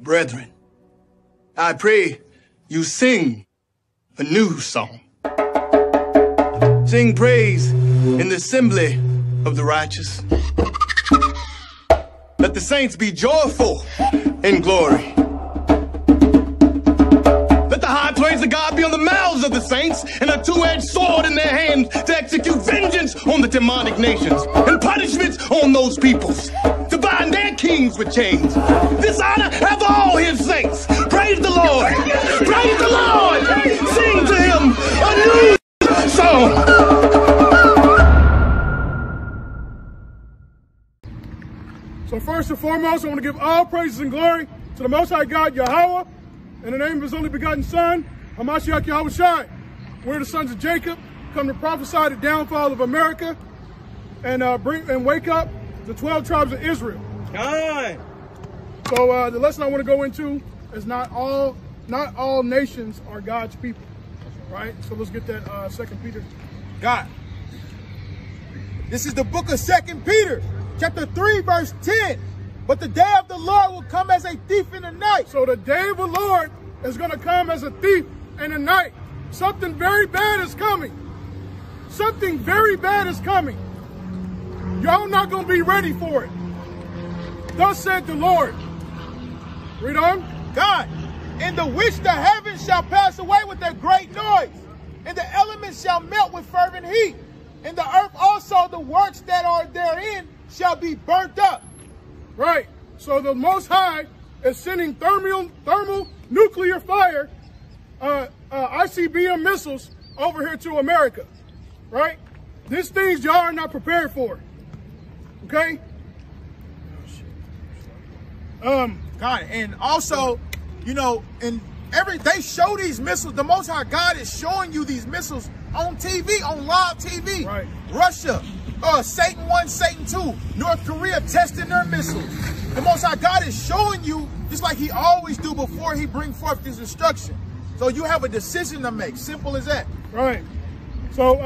Brethren, I pray you sing a new song. Sing praise in the assembly of the righteous. Let the saints be joyful in glory. Let the high praise of God be on the mouths of the saints and a two-edged sword in their hands to execute vengeance on the demonic nations and punishments on those peoples, to bind their kings with chains. This honor have all his saints. Praise the Lord. Praise the Lord. Sing to him a new song. So first and foremost, I want to give all praises and glory to the Most High God, Yahweh, in the name of his only begotten Son, Hamashiach Yahweh Shai. We're the sons of Jacob, come to prophesy the downfall of America and wake up the 12 tribes of Israel. God. So the lesson I want to go into is not all nations are God's people, right? So let's get that 2 Peter. God. This is the book of 2 Peter, chapter 3, verse 10. But the day of the Lord will come as a thief in the night. So the day of the Lord is going to come as a thief in the night. Something very bad is coming. Something very bad is coming. Y'all not going to be ready for it. Thus said the Lord. Read on. God, in the which the heavens shall pass away with a great noise, and the elements shall melt with fervent heat, and the earth also, the works that are therein, shall be burnt up. Right. So the Most High is sending thermal nuclear fire, ICBM missiles over here to America. Right? These things y'all are not prepared for. Okay? God, and also, you know, they show these missiles. The Most High God is showing you these missiles on TV, on live TV. Right. Russia, Satan 1, Satan 2, North Korea testing their missiles. The Most High God is showing you, just like he always do before he bring forth this instruction. So you have a decision to make. Simple as that. Right. So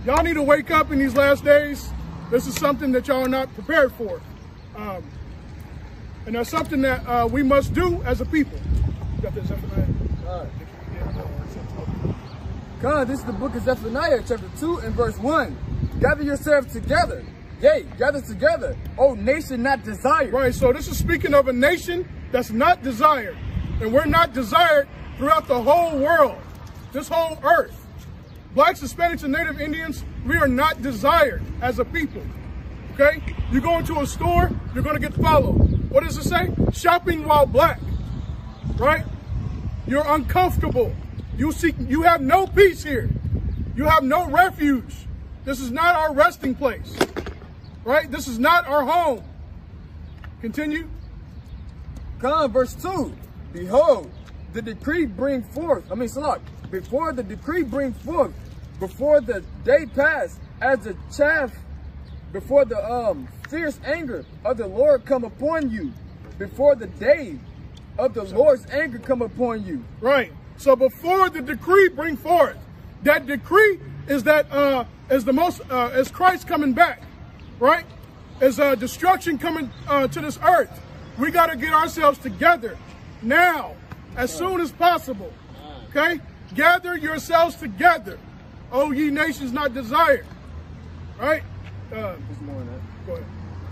y'all need to wake up in these last days. This is something that y'all are not prepared for. And that's something that we must do as a people. You got this, Zephaniah? God, this is the book of Zephaniah, chapter 2 and verse 1. Gather yourselves together. Yea, gather together, O nation not desired. Right, so this is speaking of a nation that's not desired. And we're not desired throughout the whole world, this whole earth. Blacks, Hispanics, and Native Indians, we are not desired as a people. Okay? You go into a store, you're going to get followed. What does it say? Shopping while black. Right? You're uncomfortable. You have no peace here. You have no refuge. This is not our resting place. Right? This is not our home. Continue. Come, verse 2. Behold, the decree bring forth. Before the decree bring forth, before the day pass, as the chaff, before the fierce anger of the Lord come upon you, before the day of the Lord's anger come upon you. Right. So before the decree bring forth, that decree is that is Christ coming back, right? Is destruction coming to this earth. We got to get ourselves together now, as soon as possible. Okay? Gather yourselves together, O ye nations not desired. Right? There's more than that.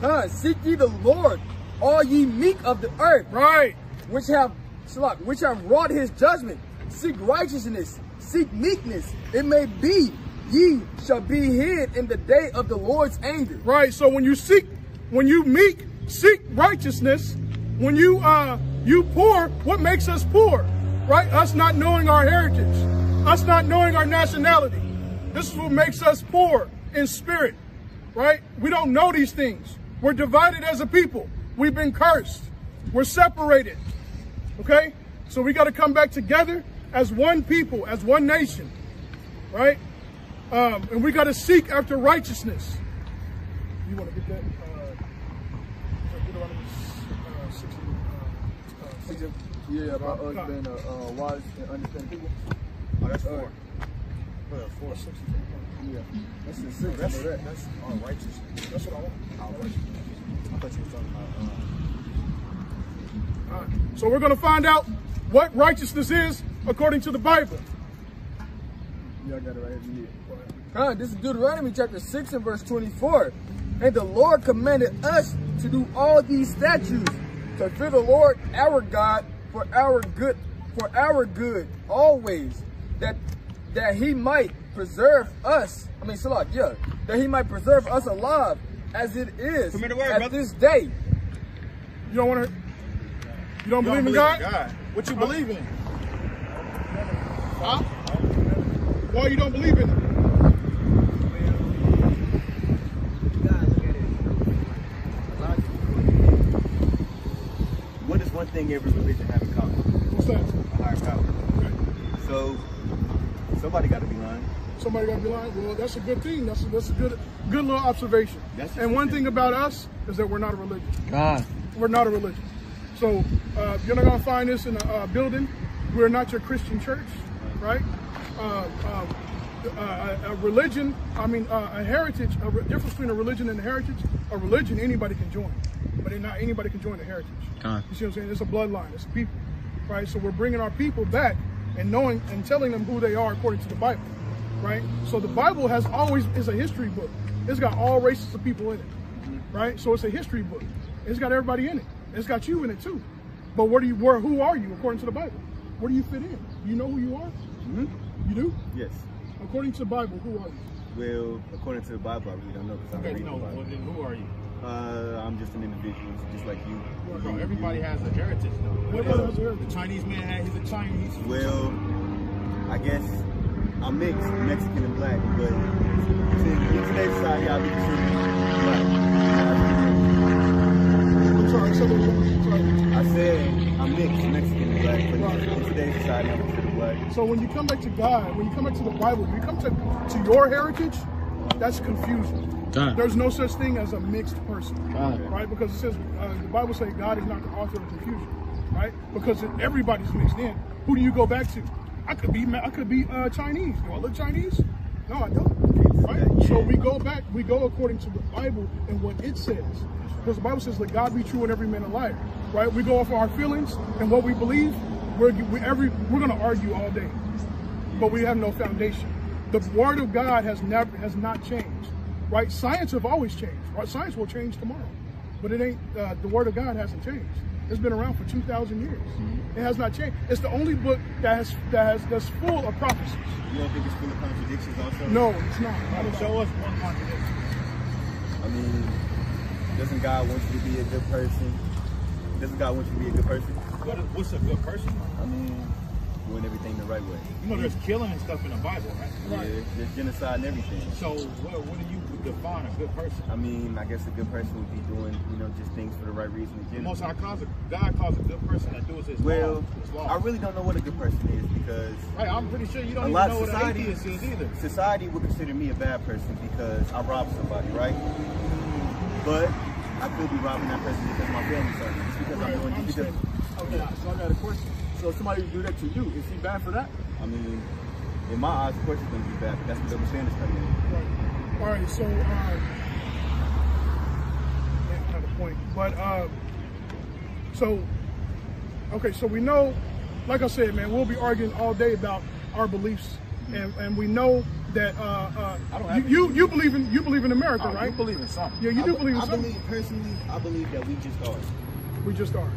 Go ahead. Seek ye the Lord, all ye meek of the earth. Right. Which have wrought his judgment. Seek righteousness, seek meekness. It may be ye shall be hid in the day of the Lord's anger. Right. So when you seek righteousness, when you poor, what makes us poor? Right? Us not knowing our heritage, us not knowing our nationality. This is what makes us poor in spirit. Right? We don't know these things. We're divided as a people. We've been cursed. We're separated. Okay? So we got to come back together as one people, as one nation. Right? And we got to seek after righteousness. You want to get that? Yeah, about us being wise and understanding people. Oh, that's 4. 4, 6. Yeah, that's the 6. That's all righteous. That's what I want. All righteous. I thought you were talking about So we're going to find out what righteousness is according to the Bible. Yeah, I got it right here. This is Deuteronomy chapter 6 and verse 24. And the Lord commanded us to do all these statutes, to fear the Lord our God for our good always, that he might preserve us. That he might preserve us alive as it is at this day. You don't want to. You don't believe in God? What you believe in? Huh? Why you don't believe in it? What is one thing every religion has in common? What's that? A higher power. Okay. So somebody got to be lying. Somebody got to be lying. Well, that's a good thing. That's a good little observation. And one thing about us is that we're not a religion. We're not a religion. So you're not going to find this in a building. We're not your Christian church, right? A religion, a heritage, a difference between a religion and a heritage. A religion, anybody can join, but not anybody can join a heritage. You see what I'm saying? It's a bloodline. It's a people, right? So we're bringing our people back and knowing and telling them who they are according to the Bible, right? So the Bible is a history book. It's got all races of people in it, right? So it's a history book. It's got everybody in it. It's got you in it too. But who are you according to the Bible? Where do you fit in? Do you know who you are? You do? Yes. According to the Bible, who are you? Well, according to the Bible, I really don't know because I'm reading the Bible. Well, then who are you? I'm just an individual, just like you. Bro, everybody has a heritage, though. Everybody has a heritage. The Chinese man, he's a Chinese. Well, I guess I'm mixed, Mexican and black, but in today's society, I'll be considered black. I'm sorry, I said I'm mixed, Mexican and black, but in today's society, I'm considered black. So when you come back to God, when you come back to the Bible, when you come to your heritage, that's confusion. There's no such thing as a mixed person, right? Because it says, the Bible says God is not the author of confusion, right? Because everybody's mixed in. Who do you go back to? I could be Chinese. Do I look Chinese? No, I don't, right? So we go back, we go according to the Bible and what it says. Because the Bible says, let God be true and every man a liar, right? We go off of our feelings and what we believe. We're going to argue all day, but we have no foundation. The Word of God has not changed, right? Science have always changed, right? Science will change tomorrow, but it ain't. The Word of God hasn't changed. It's been around for 2,000 years. It has not changed. It's the only book that's full of prophecies. You don't think it's full of contradictions also? No, it's not. Show us one contradiction. I mean, doesn't God want you to be a good person? Doesn't God want you to be a good person? What's a good person? I mean, doing everything the right way. You know, there's killing and stuff in the Bible, right? Yeah, there's genocide and everything. So, what do you define a good person? I mean, I guess a good person would be doing, just things for the right reason. Most God calls a good person that does his law. I really don't know what a good person is because I'm pretty sure you don't even know what an atheist is either. Society would consider me a bad person because I robbed somebody, right? But I could be robbing that person because my family started. Just because I'm doing it. Okay, so I got a question. So somebody do that to you, is he bad for that? I mean, in my eyes, of course it's going to be bad. But that's what double standards come in. Right. All right, so that's not the point. But so we know, like I said, man, we'll be arguing all day about our beliefs, and we know that you believe in America, right? You believe in something. Yeah, you do believe in something. I believe that we just are. We just are.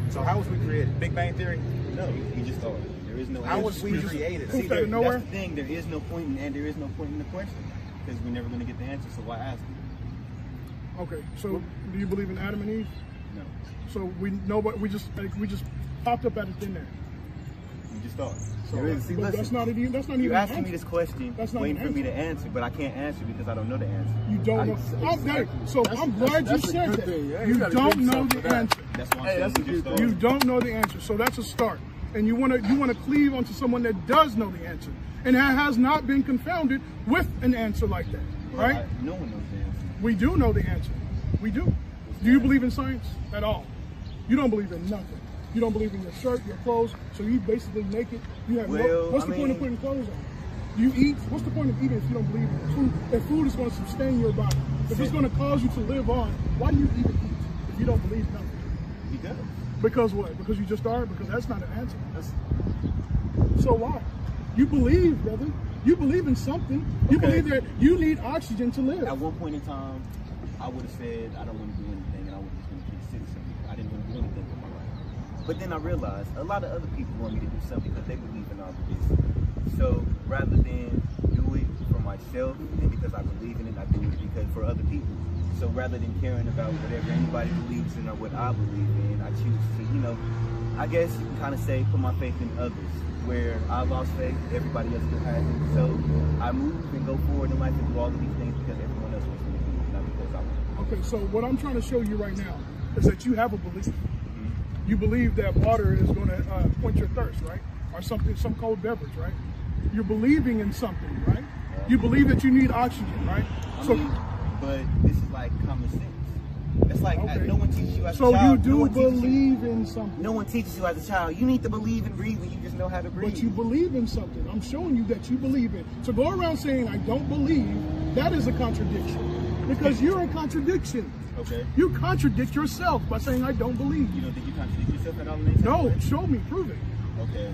So how was we created? Big Bang Theory? No, we just are. There is no. How was we created? See, that's nowhere? the thing. There is no point, and there is no point in the question because we're never going to get the answer. So why ask it? Okay, so do you believe in Adam and Eve? No. So we know, but we just popped up at it in there. We just are. So, listen, that's not even. You're asking me this question, that's not waiting for me to answer, but I can't answer because I don't know the answer. You don't know. So I'm glad you said that. Yeah, you don't know the answer. That's why I'm saying You don't know the answer. So that's a start. And you want to cleave onto someone that does know the answer and has not been confounded with an answer like that, right? No one knows the answer. We do know the answer. We do. Do you believe in science at all? You don't believe in nothing. You don't believe in your shirt, your clothes, so you basically naked. You have what's the point of putting clothes on? You eat. What's the point of eating if you don't believe in food? If food is going to sustain your body, if it's going to cause you to live on, why do you even eat if you don't believe nothing? He does. Because what? Because you just are? Because that's not an answer. So why? You believe, brother. You believe in something. You believe that you need oxygen to live. At one point in time, I would have said I don't want to do anything, and I would have just been a kid citizen. I didn't want to do anything with my life. But then I realized a lot of other people want me to do something because they believe in all of this. So rather than do it for myself and because I believe in it, I do it because for other people. So rather than caring about whatever anybody believes in or what I believe in, I choose to, you know, I guess you can kind of say put my faith in others. Where I lost faith, everybody else still has it. So I move and go forward in life and do all of these things because everyone else wants me to do it, not because I want to. Okay, so what I'm trying to show you right now is that you have a belief. You believe that water is going to quench your thirst, right? Or something, some cold beverage, right? You're believing in something, right? You believe that you need oxygen, right? But this is like common sense. It's like no one teaches you as a child. So you do believe in something. No one teaches you as a child. You need to believe and breathe when you just know how to breathe. But you believe in something. I'm showing you that you believe in. So go around saying, I don't believe, that is a contradiction. Because you're a contradiction. Okay. You contradict yourself by saying, I don't believe. You don't think you contradict yourself at all in any No, show me, prove it. Okay.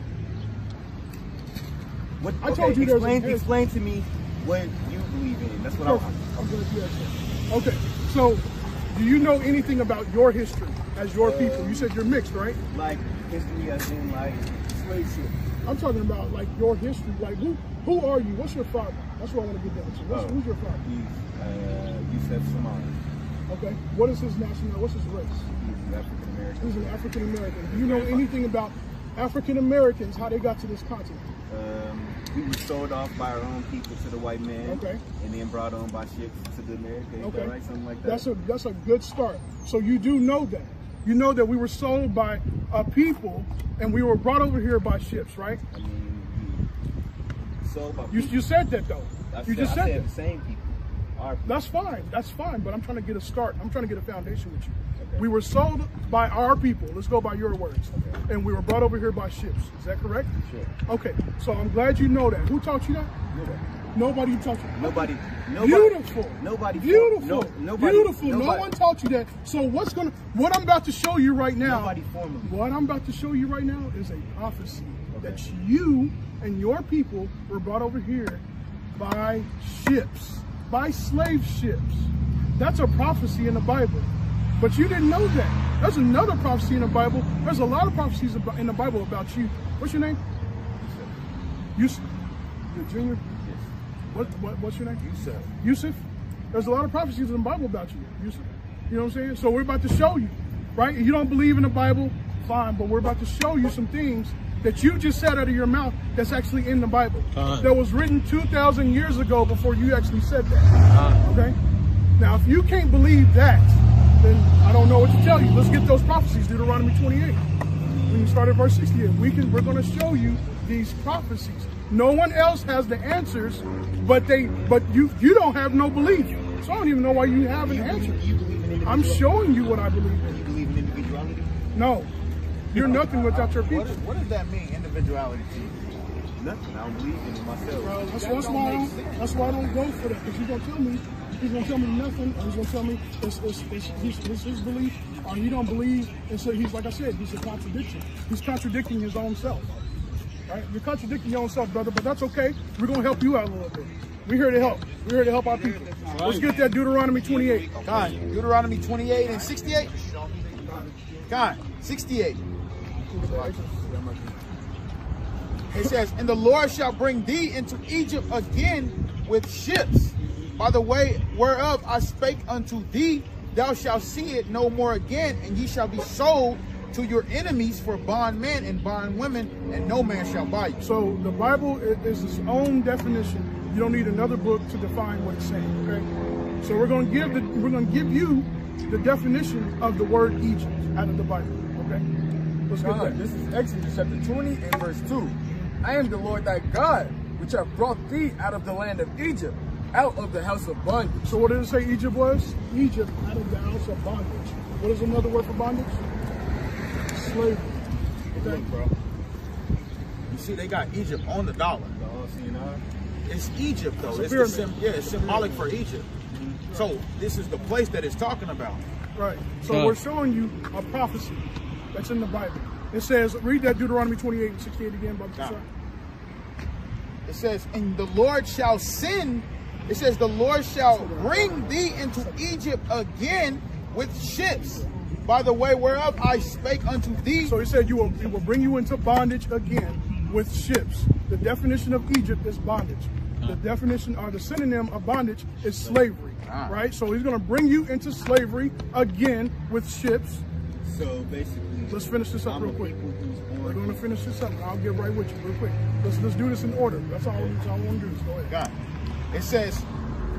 I told you explain to me what you believe in. That's what I'm going to do that. Okay, so do you know anything about your history as your people? You said you're mixed, right? Like history as in like slave ship. I'm talking about like your history. Like who are you? What's your father? That's what I want to get down to. Who's your father? He's Somali. Okay. What is his nationality? What's his race? He's African American. He's an African American. Do you know anything about African Americans, how they got to this continent? We were sold off by our own people to the white man. Okay. And then brought on by ships to America. Is that right? Something like that. That's a good start. So you do know that. You know that we were sold by a people and we were brought over here by ships, right? I mean, sold by people. You said that though. You just said that. The same people. Our people. That's fine, but I'm trying to get a start. I'm trying to get a foundation with you. Okay. We were sold by our people. Let's go by your words. Okay. And we were brought over here by ships. Is that correct? Sure. Okay, so I'm glad you know that. Who taught you that? Nobody taught you. Nobody. Beautiful. Nobody. Beautiful. Nobody. Beautiful. No one taught you that. So what I'm about to show you right now. Nobody formally. What I'm about to show you right now is a prophecy that you and your people were brought over here by ships, by slave ships. That's a prophecy in the Bible. But you didn't know that. There's another prophecy in the Bible. There's a lot of prophecies in the Bible about you. What's your name? Yusuf. You're junior? Yes. What's your name? Yusuf. Yusuf? There's a lot of prophecies in the Bible about you, Yusuf. You know what I'm saying? So we're about to show you, right? You don't believe in the Bible, fine, but we're about to show you some things that you just said out of your mouth that's actually in the Bible. That was written 2,000 years ago before you actually said that. Okay? Now, if you can't believe that, then I don't know what to tell you. Let's get those prophecies, Deuteronomy 28. When you start at verse 68, we're going to show you these prophecies. No one else has the answers, but you don't have no belief. So I don't even know why you have an answer. I'm showing you what I believe in. You believe in individuality? No. You're nothing without your people. What does that mean, individuality to you? Nothing. I don't believe in it myself. Bro, that's why I don't go for that, because he's going to tell me nothing, or he's going to tell me it's his belief, or he don't believe, and so he's, like I said, he's a contradiction. He's contradicting his own self. Right? You're contradicting your own self, brother, but that's okay. We're going to help you out a little bit. We're here to help. We're here to help our people. Let's get that Deuteronomy 28. God, Deuteronomy 28 and 68? God, 68. It says, and the Lord shall bring thee into Egypt again with ships, by the way whereof I spake unto thee, thou shalt see it no more again, and ye shall be sold to your enemies for bondmen and bondwomen, and no man shall buy you. So the Bible is its own definition. You don't need another book to define what it's saying. Okay. So we're going to give you the definition of the word Egypt out of the Bible. Okay. Let's get that. This is Exodus chapter 20 and verse 2. I am the Lord thy God, which have brought thee out of the land of Egypt, out of the house of bondage. So what did it say Egypt was? Egypt, out of the house of bondage. What is another word for bondage? Slavery. Okay. Look, bro. You see, they got Egypt on the dollar. It's Egypt, though. It's symbolic for Egypt. So this is the place that it's talking about. Right. So we're showing you a prophecy. That's in the Bible. It says, read that Deuteronomy 28 and 68 again, Brother Tues. It says, and the Lord shall send, it says, the Lord shall bring thee into Egypt again with ships, by the way whereof I spake unto thee. So he said, he will bring you into bondage again with ships. The definition of Egypt is bondage. The definition, or the synonym of bondage, is slavery, right? So he's going to bring you into slavery again with ships. So basically, let's finish this up real quick. We're going to finish this up, and I'll get right with you real quick. Let's do this in order. That's all I want to do. Go ahead. God. It says,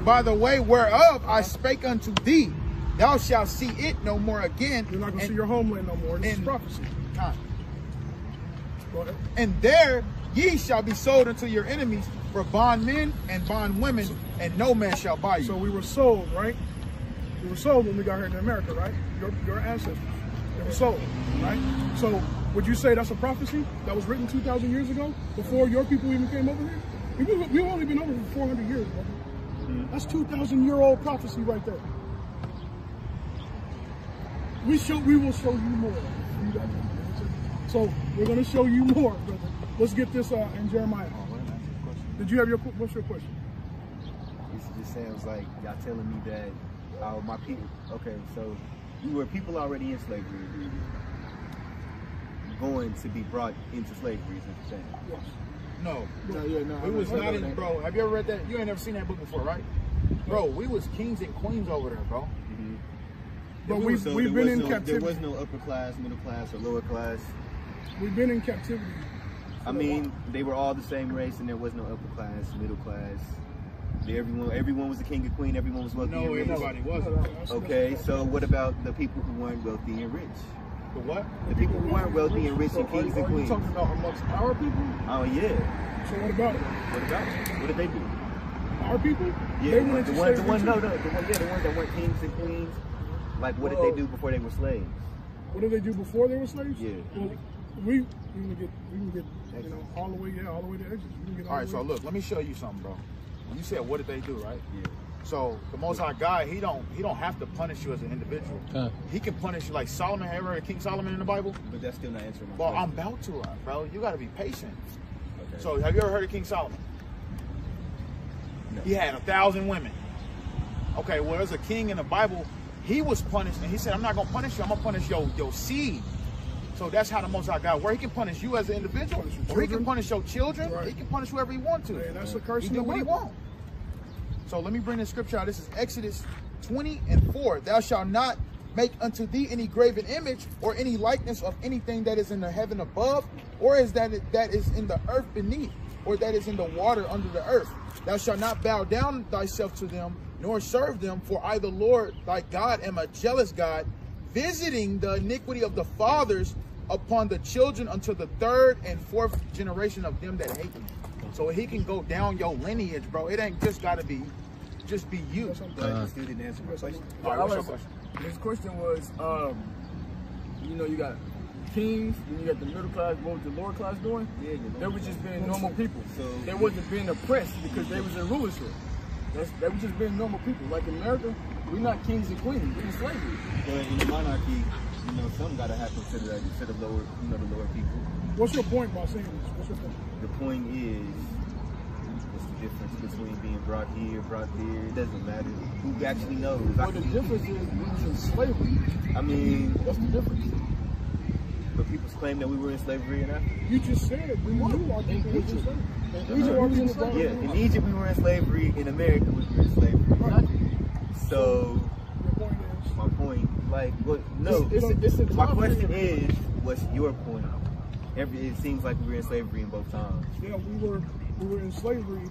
by the way whereof I spake unto thee, thou shalt see it no more again. You're not going to see your homeland no more. This is prophecy. God. Go ahead. And there ye shall be sold unto your enemies for bondmen and bondwomen, and no man shall buy you. So we were sold, right? We were sold when we got here in America, right? Your ancestors. They were sold, right? So would you say that's a prophecy that was written 2,000 years ago, before your people even came over here? We've only been over for 400 years, brother. That's 2,000-year-old prophecy right there. We will show you more. So we're going to show you more, brother. Let's get this in Jeremiah. Did you have what's your question? It just sounds like y'all telling me that my people, okay, so you were people already in slavery, going to be brought into slavery, is what you're saying? Yes. No. It was not in, bro. Have you ever read that? You ain't never seen that book before, right? Bro, we was kings and queens over there, bro. But we've been in captivity. There was no upper class, middle class, or lower class. We've been in captivity. I mean, they were all the same race, and there was no upper class, middle class. Everyone was a king and queen. Everyone was wealthy and rich. No, everybody wasn't. Okay, so what about the people who weren't wealthy and rich? The what? The people who weren't wealthy and rich and kings and Are you queens. talking about amongst our people? Oh yeah. So what about it? What about it? What did they do? Our people? Yeah, They went into slavery the ones that weren't kings and queens. Like, what did they do before they were slaves? What did they do before they were slaves? Yeah. Well, we can get all the way to Exodus. We can get All right, so look, let me show you something, bro. When you said what did they do, right? Yeah. So the Most High God, he don't have to punish you as an individual. He can punish you like Solomon. Have you ever heard of King Solomon in the Bible? But that's still not answering my Well, question. I'm about to, bro. You got to be patient. Okay. So have you ever heard of King Solomon? No. He had 1,000 women. Okay, well, as a king in the Bible, he was punished, and he said, I'm not going to punish you. I'm going to punish your seed. So that's how the Most High God works. He can punish you as an individual, or he can punish your children. Right. He can punish whoever he wants to. Hey, that's a curse. He do what he wants. So let me bring this scripture out. This is Exodus 20:4. Thou shalt not make unto thee any graven image or any likeness of anything that is in the heaven above, or is that is in the earth beneath, or that is in the water under the earth. Thou shalt not bow down thyself to them, nor serve them, for I, the Lord thy God, am a jealous God, visiting the iniquity of the fathers upon the children unto the 3rd and 4th generation of them that hate me. So he can go down your lineage, bro. It ain't just gotta be you. But you still didn't answer my question. All right, what's your question? His question was, you got kings, and you got the middle class. What was the lower class doing? Yeah, they were just being normal people. So they wasn't being oppressed because they was in rulership. They were just being normal people. Like in America, we're not kings and queens. We're in slavery. But in the monarchy, some gotta have consideration to the lower, the lower people. What's your point by saying this? What's your point? The point is, what's the difference between being brought here, brought there? It doesn't matter. Who actually knows? Well, the difference is we was in slavery. I mean, that's the difference. But people claim that we were in slavery in Africa. You just said we knew our people were in slavery. In Egypt we were in slavery. In America we were in slavery. Right. So your point is, my point, like, what? No. It's my question is, what's your point? It seems like we were in slavery in both times. Yeah, we were in slavery.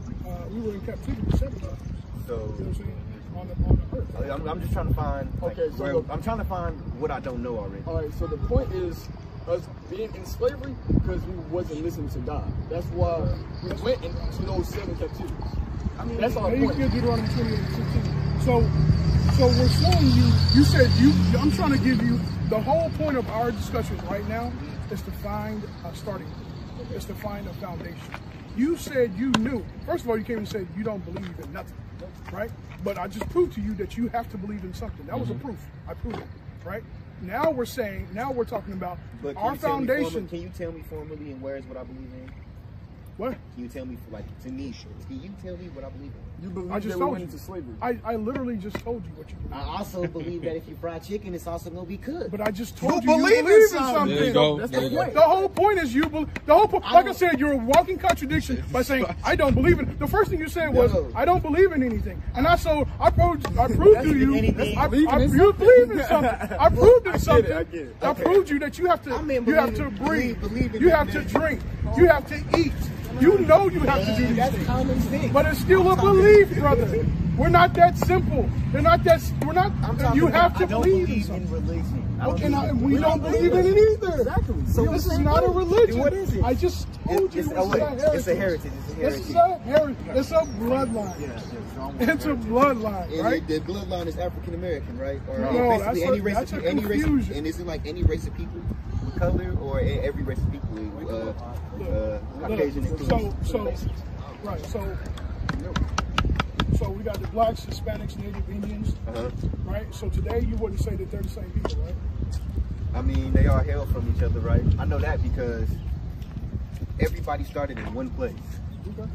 We were in captivity 7 times. So. You know what I'm saying? On the earth. I'm just trying to find. I'm trying to find what I don't know already. All right. So the point is, us being in slavery because we wasn't listening to God. That's why we went into those 7 captivities. I mean, that's our point. Deuteronomy 28:16. So we're showing you. You said I'm trying to give you the whole point of our discussion right now is to find a starting point. Is to find a foundation. You said you knew. First of all, you came and said you don't believe in nothing, right? But I just proved to you that you have to believe in something. That was a proof. I proved it, right? Now we're saying, now we're talking about But our foundation. Can you tell me formally in words what I believe in? What? Can you tell me, like, to me, can you tell me what I believe in? You believe I just they told went you. into slavery. I literally just told you what you believe. I also believe that if you fry chicken, it's also gonna be cooked. But I just told You you believe in something. There you go. That's There the you go. point. The whole point is the whole point. Like I said, you're a walking contradiction by saying I don't believe in. The first thing you said was No. I don't believe in anything, and I proved to you. anything. You believe in something. I proved in something. I get it. I proved you that you have to. I mean, you have to believe breathe. in You that have to man. drink. You have to eat. You know you have to do these That's things. common sense. But it's still a belief, brother. We're not that simple. They're not that. We're not. You have to I don't believe in believe something. in religion. And we don't believe in it either. Exactly. So this is not a religion. What is it? I just told you It's a heritage. It's a heritage. It's a bloodline. It's a bloodline, And right? the bloodline is African American, right? Or No, basically that's any race that's of a people, any race, confusion. and is it like any race of people of color, or every race of people? Caucasian included. Right. So we got the blacks, Hispanics, Native Indians, right? So today you wouldn't say that they're the same people, right? I mean, they all hail from each other, right? I know that because everybody started in one place Okay.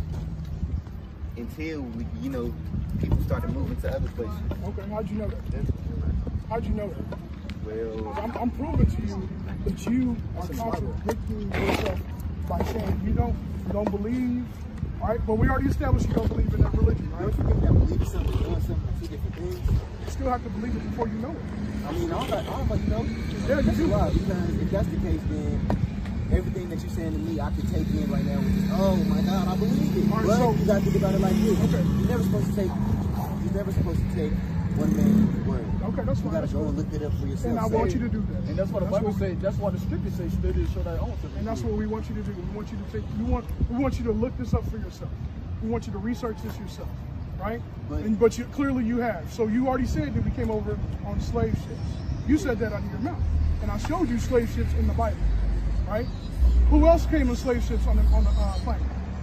until people started moving to other places. Okay. How'd you know that? How'd you know that? Well, I'm proving to you that you are contradicting yourself by saying you don't believe. All right, but we already established you don't believe in that religion, right? Don't you think that believing something, doing something are two different things? You still have to believe it before you know it. I mean, I don't know, you know. Yeah, you That's do. why, because if that's the case, then everything that you're saying to me, I can take in right now. Which is, oh my God, I believe it. All right, But so- you got to think about it like this. Okay. You're never supposed to take one man's word. Okay, that's You fine. got to That's go fine. and look it up for yourself. And I want you to do that. And that's what the Bible says. That's why the scriptures say study to show thy own. And that's what we want you to do. We want you to take. We want you to look this up for yourself. We want you to research this yourself, right? But you clearly you have. So you already said that we came over on slave ships. You said that out of your mouth, and I showed you slave ships in the Bible, right? Who else came in slave ships on the planet?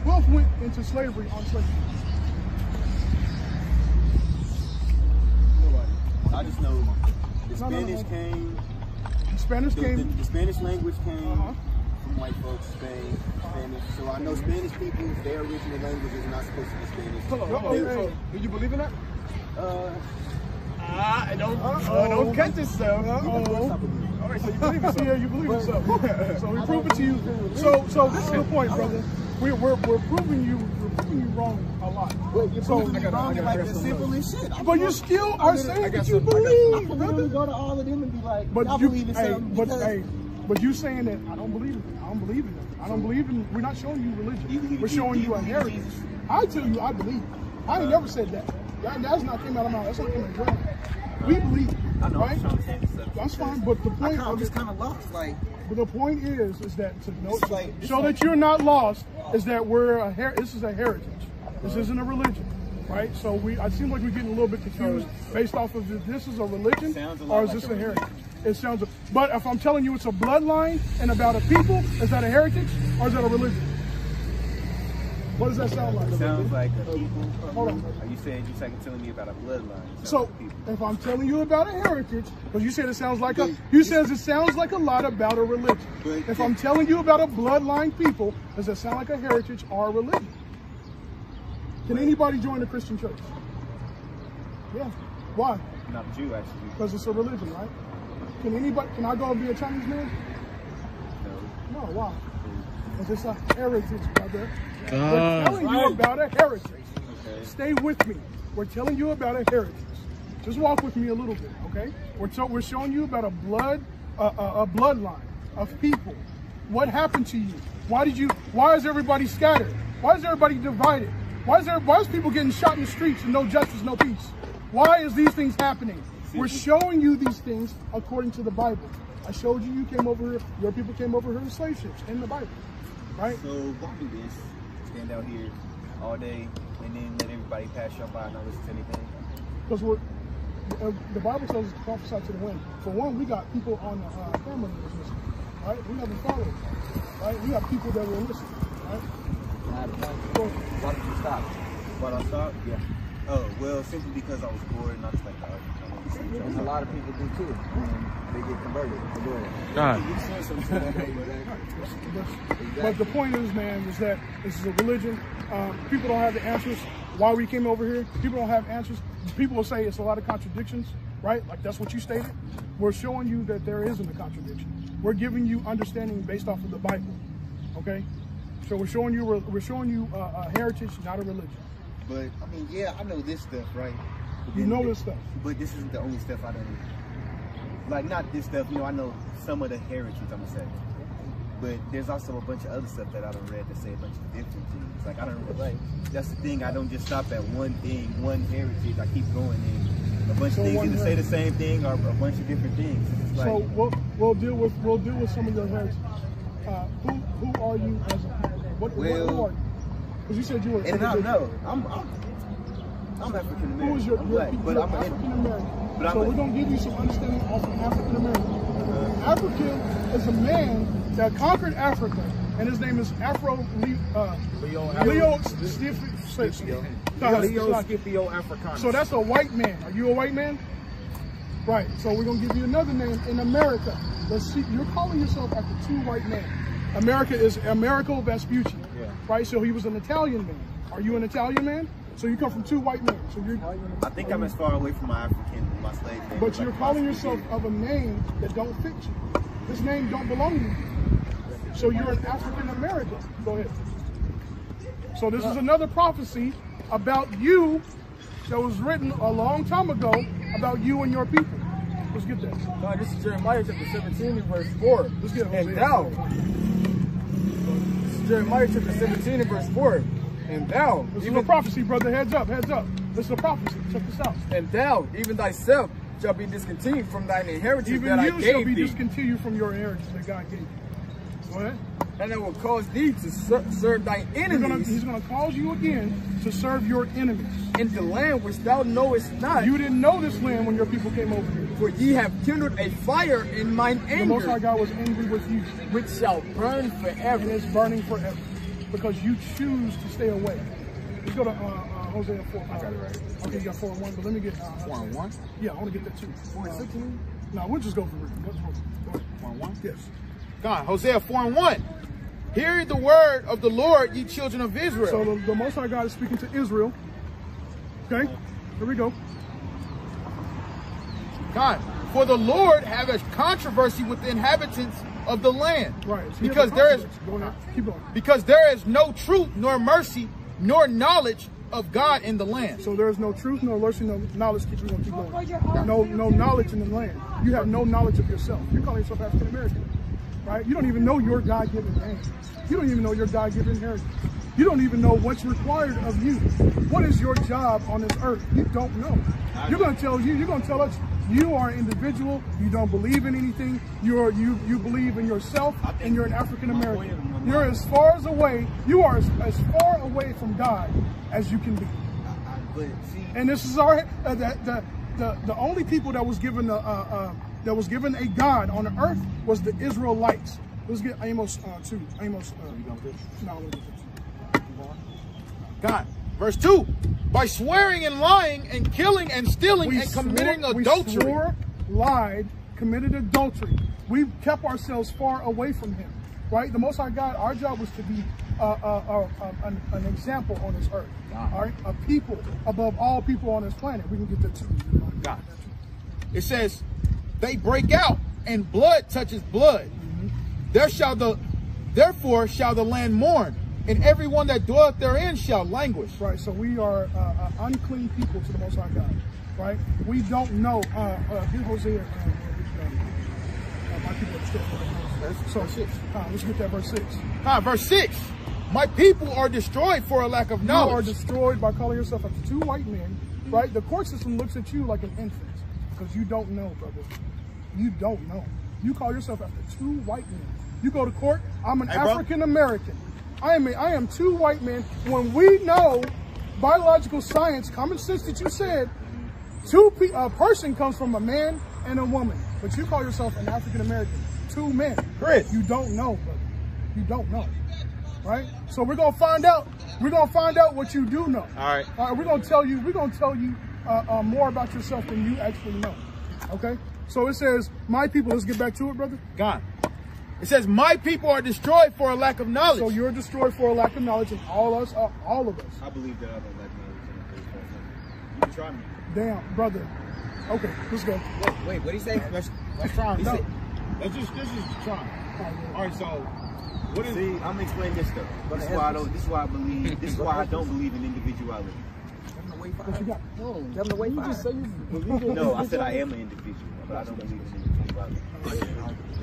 Who else went into slavery on slave ships? I just know the No. Spanish came. The Spanish came. The Spanish language came Uh-huh. from white folks, Spain, Spanish. So I know Spanish people, their original language is not supposed to be Spanish. Hold on. Hey. So, do you believe in that? Uh-oh. Don't catch yourself. Of course I Uh-oh. believe it. All right, so you believe in something. Yeah, you believe in something. So we prove it to you. So this is the point, brother. We're proving you wrong a lot. But you're proving me I gotta wrong in like grab the some simplest shit. But you still are saying that you I believe, can literally brother. go to all of them and be like, But y'all you, believe in something because but you saying that I don't believe in it. I don't believe in it. I don't believe in. We're not showing you religion. We're showing you a heritage. I tell you, I believe. I ain't never said that. That's not came out of my mouth. That's not coming from me. We believe, I know right? I'm trying to change this up. That's fine. But the point, I'm just kind of lost. Like, but the point is that to know, It's like- so that you're not lost, is that this is a heritage. This isn't a religion, right? So I seem like we're getting a little bit confused based off of if this is a religion Sounds a lot or is like this a a heritage? It sounds. But if I'm telling you it's a bloodline and about a people, is that a heritage or is that a religion? What does that sound like? It sounds like a people. Hold on. You said you're telling me about a bloodline. It sounds So like a people. if I'm telling you about a heritage, because you said it sounds like it sounds like a lot about a religion. If I'm telling you about a bloodline people, does that sound like a heritage or a religion? Can anybody join a Christian church? Yeah. Why? Not a Jew, actually. Because it's a religion, right? Can I go and be a Chinese man? No. No, why? Because it's a heritage, brother. We're telling you about a heritage. Okay. Stay with me. We're telling you about a heritage. Just walk with me a little bit, okay? We're showing you about a bloodline of people. What happened to you? Why is everybody scattered? Why is everybody divided? Why is people getting shot in the streets and no justice, no peace? Why is these things happening? We're showing you these things according to the Bible. I showed you came over here, your people came over here in slave ships in the Bible, right? So why do this? Stand out here all day and then let everybody pass you by and not listen to anything? Because the Bible tells us to prophesy to the wind. For one, we got people on the camera that was listening, right? We haven't followed, right? We have people that will listen, right? why did you stop? Why don't I stop? Yeah. Oh, well, simply because I was bored and I just like the argument. A lot of people do too. They get converted. But the point is, man, is that this is a religion. People don't have the answers why we came over here. People don't have answers. People will say it's a lot of contradictions, right? Like that's what you stated. We're showing you that there isn't a contradiction. We're giving you understanding based off of the Bible. Okay, so we're showing you a heritage, not a religion. But I mean, yeah, I know this stuff, right? You know this stuff. But this isn't the only stuff I don't. Like not this stuff. You know, I know some of the heritage. I'm gonna say. But there's also a bunch of other stuff that I done read that say a bunch of different things. Like I don't like. That's the thing. I don't just stop at one thing, one heritage. I keep going in. A bunch of things either say the same thing or a bunch of different things. It's like, so we'll deal with some of your heritage. Who are you as a who are you? Because you said you were. And I know I'm African American. Who is your black, but I'm African American? So we're gonna give you some understanding of African American. African is a man that conquered Africa, and his name is Leo Scipio Africanus. So that's a white man. Are you a white man? Right. So we're gonna give you another name in America. Let's see. You're calling yourself after two white men. America is Americo Vespucci. Yeah. Right. So he was an Italian man. Are you an Italian man? So you come from two white men. So you're. I think I'm as far away from my slave name. But you're calling yourself of a name that don't fit you. This name don't belong to you. So you're an African American. Go ahead. So this is another prophecy about you that was written a long time ago about you and your people. Let's get that. God, this is Jeremiah chapter 17 verse 4. Let's get it. And thou. This is Jeremiah chapter 17 verse 4. And thou. This is a prophecy, brother. Heads up, heads up. This is a prophecy. Check this out. And thou, even thyself, shall be discontinued from thine inheritance even that I gave thee. Even you shall be discontinued from your inheritance that God gave you. Go ahead. And I will cause thee to serve thy enemies. He's going to cause you again to serve your enemies. In the land which thou knowest not. You didn't know this land when your people came over here. For ye have kindled a fire in mine anger. The Most High God was angry with you. Which shall burn forever. And it's burning forever. Because you choose to stay away. Let's go to Hosea 4. I got it right. Okay, you got 4 and 1, but let me get 4 and 1? Yeah, I want to get that too. 4 and 16? No, we'll just go for it. Go ahead. 4 and 1? Yes. God, Hosea 4 and 1. Hear the word of the Lord, ye children of Israel. So the Most High God is speaking to Israel. Okay, here we go. God, for the Lord have a controversy with the inhabitants of the land. Right. So because there is keep going. Because there is no truth, nor mercy, nor knowledge of God in the land. So there is no truth, no mercy, no knowledge. Keep going. No knowledge in the land. You have no knowledge of yourself. You're calling yourself African American, right? You don't even know your God-given name. You don't even know your God-given heritage. You don't even know what's required of you. What is your job on this earth? You don't know. You're going to tell us you are an individual. You don't believe in anything. You believe in yourself, and you're an African American. You're as far away. You are as far away from God as you can be. And this is our the only people that was given a God on the earth was the Israelites. Let's get Amos 2. Amos. God, verse 2. By swearing and lying and killing and stealing and committing adultery. We swore, lied, committed adultery. We kept ourselves far away from him, right? The Most High God, our job was to be an example on this earth, all right? A people above all people on this planet. We can get that too. God. It says, they break out and blood touches blood. Therefore shall the land mourn, and everyone that dwelleth therein shall languish. Right, so we are unclean people to the Most High God, right? We don't know. Get Hosea. My people are destroyed. So let's get that verse 6. Verse 6. My people are destroyed for a lack of knowledge. You are destroyed by calling yourself after two white men, right? The court system looks at you like an infant because you don't know, brother. You don't know. You call yourself after two white men. You go to court, I'm an African American. I am two white men. When we know biological science, common sense that you said, a person comes from a man and a woman. But you call yourself an African American. Two men. Chris. You don't know, brother. You don't know. right? So we're gonna find out. We're gonna find out what you do know. All right. We're gonna tell you. We're gonna tell you more about yourself than you actually know. Okay. So it says, "My people." Let's get back to it, brother. Gone. It says, "My people are destroyed for a lack of knowledge." So you're destroyed for a lack of knowledge, and all of us. I believe that I don't lack knowledge in the first place. You can try me. Damn, brother. Okay, let's go. Wait, what did he say? Let's try. No. This is trying. All right, so what is? See, I'm explaining this stuff. This is why I don't. This is why I believe. This is why I don't believe in individuality. What you got? Tell him to wait. You just say you believe in No, I said I am an individual, but I don't believe in individuality.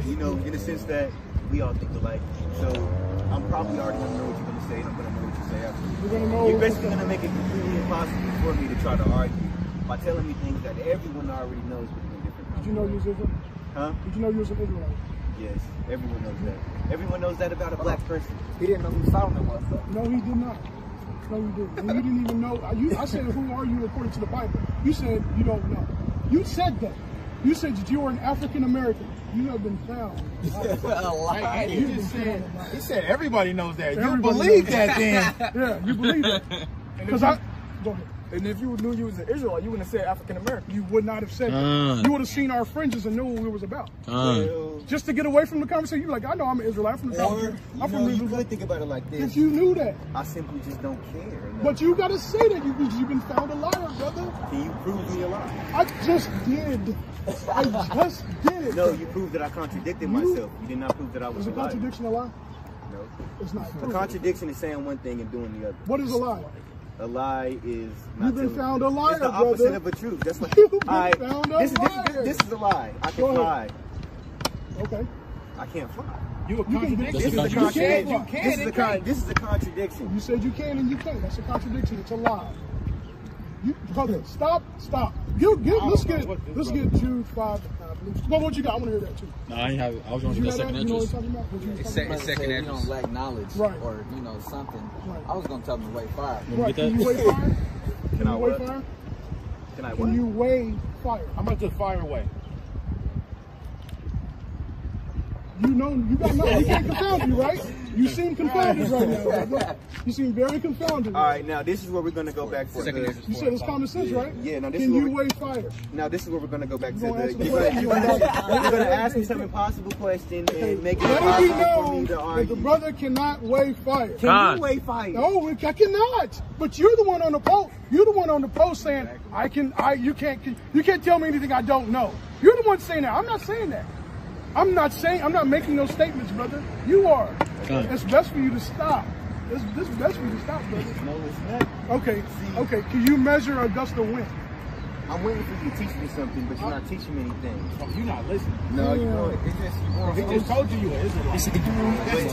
You know, in the sense that we all think alike. So I'm probably already gonna know what you're gonna say, and I'm gonna know what you say after. You're gonna know. You're basically gonna make it completely impossible for me to try to argue by telling me things that everyone already knows, but in different. Did you know you was Israel? Huh? Did you know you was an Israelite? Yes, everyone knows that. Everyone knows that about a black person. He didn't know who Solomon was, though. No, he did not. No, you didn't. And you didn't even know. I said, "Who are you according to the Bible?" You said you don't know. You said that. You said that you were an African American. You have been found. He said everybody knows that. You Everybody believe knows that then? Yeah, you believe it. Because go ahead. And if you knew you was an Israelite, you wouldn't have said African American. You would not have said that. You would have seen our fringes and knew what it was about. Just to get away from the conversation, you're like, I know I'm an Israelite. I'm from the South. I'm from you Israel. could think about it like this. If you knew that. I simply just don't care. But you got to say that you've been found a liar, brother. Can you prove me a lie? I just did. I just did. No, you proved that I contradicted myself. You did not prove that I was Is a a liar. contradiction a lie? No. It's not. A contradiction is saying one thing and doing the other. What is a lie? A lie is not You've been found a liar, It's the opposite brother. of a truth. That's what You've been found a this liar. is a lie. I Go can fly. Okay. I can't fly. You a contradiction. This is a contradiction. This is a contradiction. You said you can and you can't. That's a contradiction. It's a lie. Brother, stop. Let's get Jude 5. Well, what you got? I want to hear that too. No, I didn't have it. I was Did on you the have that? second You know what entrance. I'm talking about? What you was talking about? Second you don't lack knowledge, Right. or you know something. Right. I was gonna tell him to wait fire. Right. Get Can you that? weigh fire? Can I you weigh what? fire? Can I Can what? you weigh fire? I'm gonna just fire away. You know, you got nothing. You can't confound you, right? You seem confounded right now, brother. You seem very confounded. All right, now this is where we're gonna go back to. You said it's common sense, right? Yeah. Now this Can is you where weigh fire? now this is where we're gonna go back to. You gonna answer the You're question? gonna ask me some impossible question and make it Let it be impossible for me known to that argue. the brother cannot weigh fire. Can you weigh fire? No, I cannot. But you're the one on the post. You're the one on the post saying you can't tell me anything I don't know. You're the one saying that. I'm not saying that. I'm not making those statements, brother. You are. It's best for you to stop. It's best for you to stop, brother. No, it's not. Okay. Okay. Can you measure a gust of wind? I'm waiting for you to teach me something, but you're not teaching me anything. Oh, you're not listening. No, you won't. It's just you He want. just told you an Israelite. He's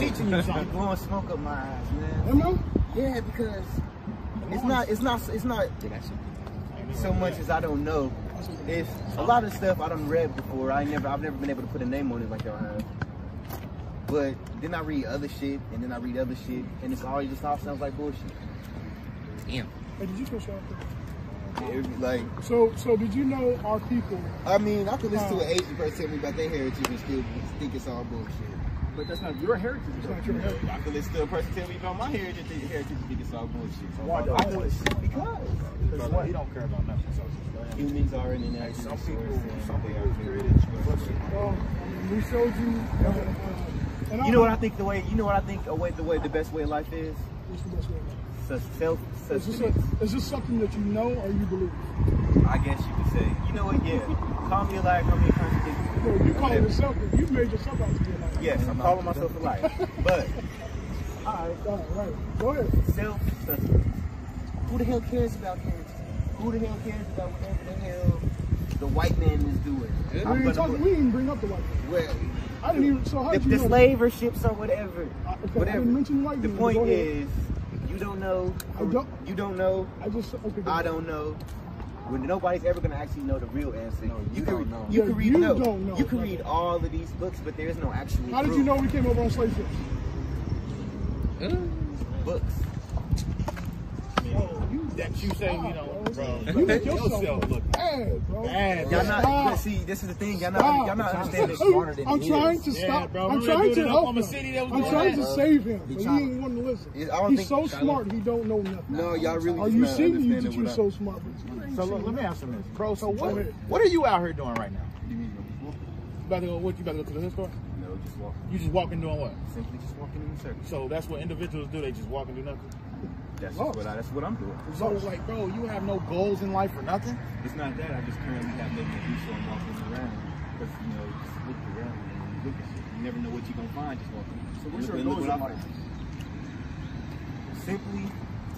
teaching you You something. blowing smoke up my eyes, man. Am I? Yeah, because it's not so much as I don't know. It's a lot of stuff I done read before. I've never been able to put a name on it like y'all have. But then I read other shit, and then I read other shit, and it all sounds like bullshit. Damn. Hey, did you finish off? Like, So did you know our people? I mean, I could listen to an Asian person tell me about their heritage and still think it's all bullshit. But that's not your heritage. It's not your heritage. I could listen to a person tell me about my heritage and think it's all bullshit. Why? I could listen because He don't care about nothing. So humans are an inaccurate some source, people and they are very Well, we showed you. And You know what I think the best way of life is? What's the best way? Self-sustenance. Is this something that you know or you believe? I guess you could say. You know what? Yeah. Call me a liar, call me a contradiction. No, you call yourself. You made yourself out to be a liar. Yes, I'm calling myself a liar. But All right. Go ahead. self-sustenance. Who the hell cares about heritage? Who the hell cares about whatever the hell the white man is doing? We didn't even bring up the white man. Well, I didn't even. So how did you the know? slave or ships or whatever. Okay, I Whatever. didn't mention white The man. point Go ahead. is, you don't know. I don't- You don't know. I just okay. go I ahead. don't know. When nobody's ever gonna actually know the real answer. you don't know. You Yeah, can read. you No, don't know. you can read all of these books, but there is no actual. How did proof. you know we came over on slave ships? Books. that you say you know, bro. You make yourself look. look bad. bad, bro. Bad, Y'all not, Stop. but see, this is the thing. Y'all Stop. not understanding. smarter than I'm he trying is. to stop. bro. I'm Remember trying that to dude in help Oklahoma him. City that was I'm doing trying that? to save him, but he trying- ain't wanting to listen. I don't He's think- so smart, he don't know nothing. No, y'all really. Are just you not seeing you understanding that you what I- so smart? But you ain't So seeing let me nothing. ask him this, bro. So Go ahead. what are you out here doing right now? You About to go? What you about to go to the hood store? No, just walking. You just walking doing what? Simply just walking in the circle. So that's what individuals do. They just walk and do nothing. That's what I'm doing. So like, bro, you have no goals in life or nothing. It's not that. I just currently have nothing to do, so I'm walking around. Because, just look around and look at shit. You never know what you're going to find just walking. So what's your Look goals what in I life? find. Simply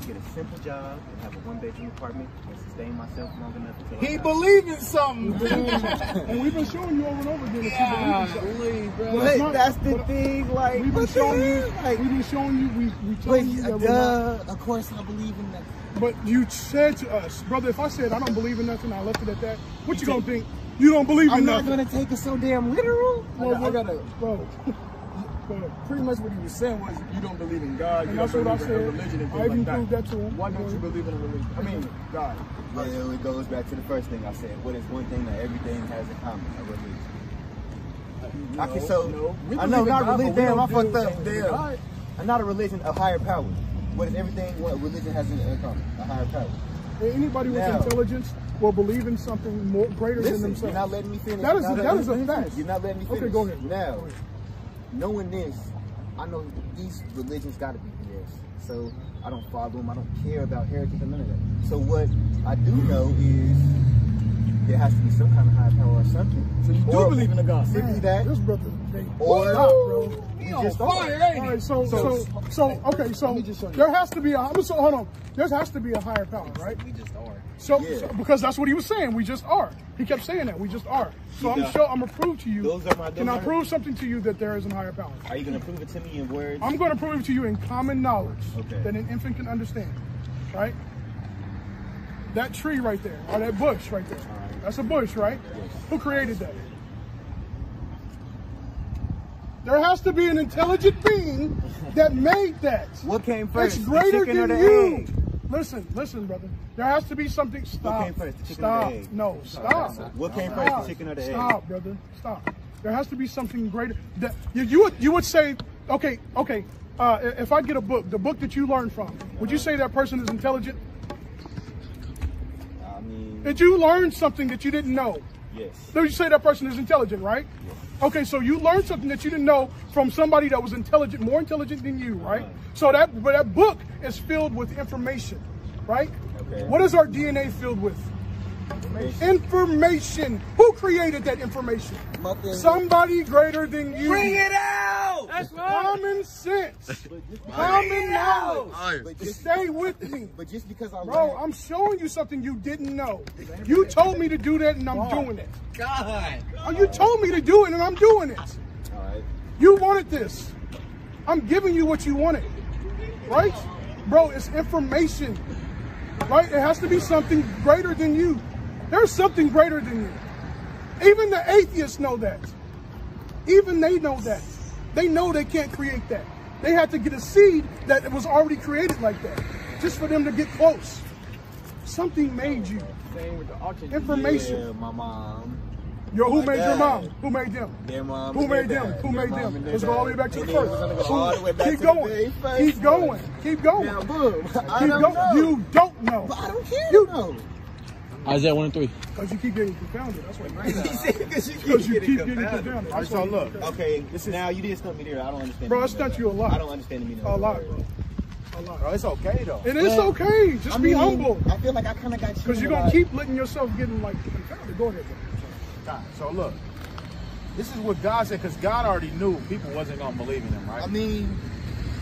get a simple job and have a one-bedroom apartment and sustain myself long enough until He I die. believe in something. And we've been showing you over and over again that you believe in something. bro. That's But not- that's the but thing, like, We've been what the showing you. hell? Like, We've been showing you. We told you that we're not. of course I believe in that. But you said to us, brother, if I said I don't believe in nothing, I left it at that. What you gonna think? You don't believe I'm in not nothing. going to take it so damn literal. I gotta. Bro. Pretty much what he was saying was you don't believe in God, you And don't that's what I believe in said. religion and I even things like proved that to him. Why don't you believe in a religion? I mean, God. Well, it goes back to the first thing I said. What is one thing that everything has in common? A religion. I can We I know, believe in not God, religion. but we Damn, I don't fucked do up. things in Damn. God. I'm not a religion, a higher power. What is everything what religion has in common? A higher power. Anybody with Now- intelligence will believe in something more greater than Listen, themselves. you're not letting me finish. That is You're not that is letting a me fact. finish. You're not letting me finish. Okay, go ahead. Now, Go ahead. knowing this, I know these religions got to be BS. So I don't follow them. I don't care about heritage or none of that. So what I do know is there has to be some kind of higher power or something. So you do believe in a God? Simply that. This brother, Or stop, bro. we just All right, so there has to be a. Hold on. There has to be a higher power, right? We just are. So, Yeah. because that's what he was saying. We just are. He kept saying that. We just are. So I'm Yeah. sure I'm gonna prove to you. Those are my Can I those are- prove something to you that there is a higher power? Are you going to prove it to me in words? I'm going to prove it to you in common knowledge Okay. that an infant can understand, right? That tree right there, or that bush right there, that's a bush, right? Who created that? There has to be an intelligent being that made that. What came first? It's the greater chicken or than the you. egg? Listen, brother. There has to be something. Stop. came first, the chicken or the Stop. egg? No, stop. What came Stop. first, the chicken or the egg? Stop, brother. Stop. There has to be something greater. That you would say, okay. If I get a book, the book that you learned from, would you say that person is intelligent? I mean, Did you learn something that you didn't know? yes. So you say that person is intelligent, right? Yes. Okay, so you learned something that you didn't know from somebody that was intelligent, more intelligent than you, right? So that book is filled with information, right? Okay. What is our DNA filled with? Information. Who created that information? Nothing. Somebody greater than you. Bring it out! That's common sense. Common knowledge. But just, Stay with me. but just because I Bro, learned, I'm showing you something you didn't know. You told me to do that and I'm doing it. God. Oh, you told me to do it and I'm doing it. all right. You wanted this. I'm giving you what you wanted. Right? Bro, it's information. Right? It has to be something greater than you. There's something greater than you. Even the atheists know that. Even they know that. They know they can't create that. They had to get a seed that was already created like that. Just for them to get close. Something made you. Same with the auction. Information. Yeah, my mom. Who made your dad. mom? Who made them? Their mom. Who and their made them? dad. Who Their made mom them? and their Let's go all the way dad. back to the And then we're gonna first. go all the way back Keep to the going. very first Keep going. one. Keep going. Now, boom. I Keep don't going. know. You don't know. But I don't care. You know. Isaiah 1 and 3. Because you keep getting confounded. That's why. Because Because you keep getting confounded. All right, That's so why. look. Okay, now you did stump me there. I don't understand. Bro, I the meaning stumped of you a that. lot. I don't understand the meaning A of lot, that. bro. A lot. Bro, it's okay though. And it's okay. Just be humble. I feel like I kind of got you. Because you're going to keep letting yourself getting like confounded. Go ahead, bro. So look, this is what God said, because God already knew people wasn't gonna believe in him, right? I mean,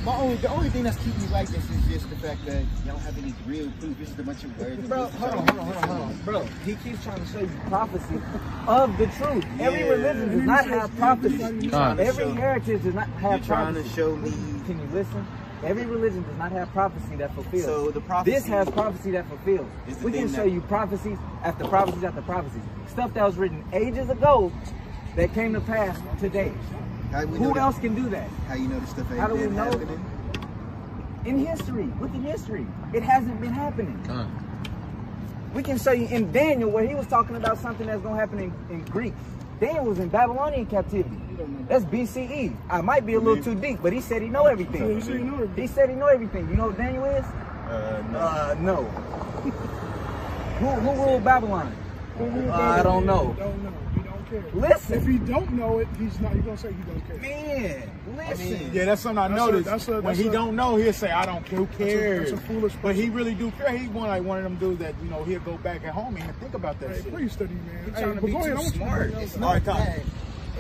the only thing that's keeping me like this is just the fact that y'all don't have any real proof. This is a bunch of words. Bro, hold on. Bro, he keeps trying to show you prophecy of the truth. Every religion does not have prophecy. Every heritage does not have You're trying prophecy. to show me. Can you listen? Every religion does not have prophecy that fulfills. So the prophecy. This has prophecy that fulfills. is the We can thing show that- you prophecies after prophecies after prophecies. Stuff that was written ages ago that came to pass today. How we know Who that- else can do that? How you know the stuff ain't How do we been know? happening? In history. Look at history. It hasn't been happening. We can show you in Daniel where he was talking about something that's going to happen in Greek. Daniel was in Babylonian captivity. That's BCE. I might be a little too deep, but he said he know everything. He said he know everything. You know what Daniel is? No. Who ruled Babylon? I don't know. He don't know. He don't care. Listen. If he don't know it, he's not. He's gonna say he don't care. Man, listen. Yeah, that's something I noticed. When he don't know, he'll say, "I don't care." Who cares? That's a foolish person. But he really do care. He's one of them dudes that he'll go back at home and think about that shit. Please study, man. Trying to be too smart. It's not that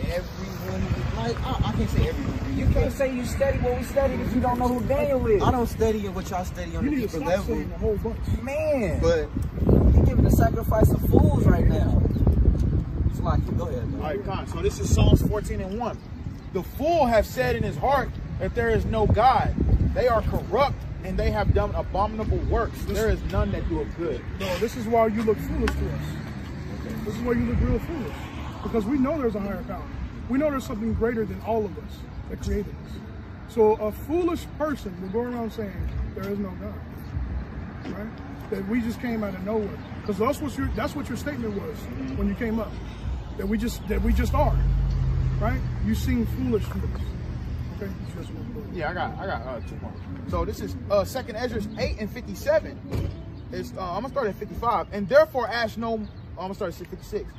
everyone like I can't say everyone. You can't say you study what we studied if you don't know who Daniel is. I don't study what y'all study on the deeper level. A whole bunch. Man, But you're giving a sacrifice of fools right now. It's like, go ahead, man. All right, Con. So this is Psalms 14:1. The fool have said in his heart that there is no God. They are corrupt and they have done abominable works. There is none that do it good. No, this is why you look foolish to us. This is why you look real foolish. Because we know there's a higher power. We know there's something greater than all of us that created us. So a foolish person will go around saying there is no God, right? That we just came out of nowhere. Because that's what your statement was when you came up. That we just are, right? You seem foolish to us. Okay. Yeah, I got 2 more. So this is 2nd Ezra 8:57. It's I'm gonna start at 55. And therefore ask no. I'm gonna start at 56.